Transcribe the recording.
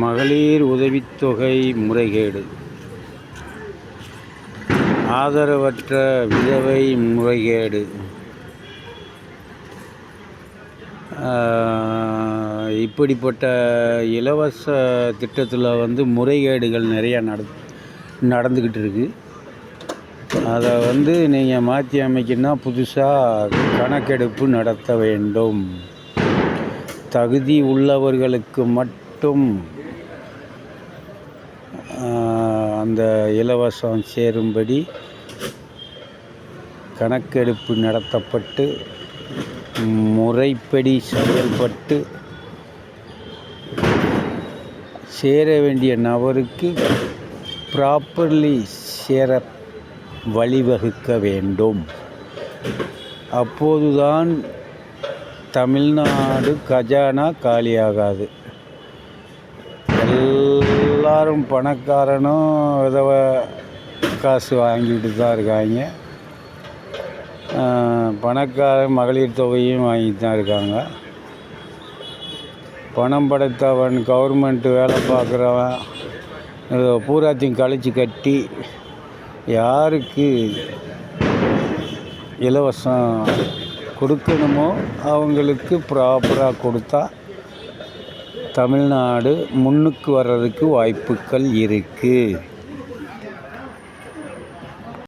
மகளிர் உதவித்தொகை முறைகேடு, ஆதரவற்ற விதவை முறைகேடு, இப்படிப்பட்ட இலவச திட்டத்தில் முறைகேடுகள் நிறையா நடந்துக்கிட்டு இருக்குது. அதை நீங்கள் மாற்றி அமைக்கணும்னா புதுசாக கணக்கெடுப்பு நடத்த வேண்டும். தகுதி உள்ளவர்களுக்கு மட்டும் அந்த இலவசம் சேரும்படி கணக்கெடுப்பு நடத்தப்பட்டு முறைப்படி செயல்பட்டு சேர வேண்டிய நபருக்கு ப்ராப்பர்லி சேர வழிவகுக்க வேண்டும். அப்போதுதான் தமிழ்நாடு கஜானா காலியாகாது. எல்லாரும் பணக்காரனும் விதவை காசு வாங்கிட்டு தான் இருக்காங்க. பணக்காரன் மகளிர் தொகையும் வாங்கிட்டு தான் இருக்காங்க. பணம் படைத்தவன், கவர்மெண்ட்டு வேலை பார்க்குறவன் பூராத்தையும் கழிச்சு கட்டி யாருக்கு இலவசம் கொடுக்கணுமோ அவங்களுக்கு ப்ராப்பராக கொடுத்தா தமிழ்நாடு முன்னுக்கு வர்றதுக்கு வாய்ப்புகள் இருக்குது.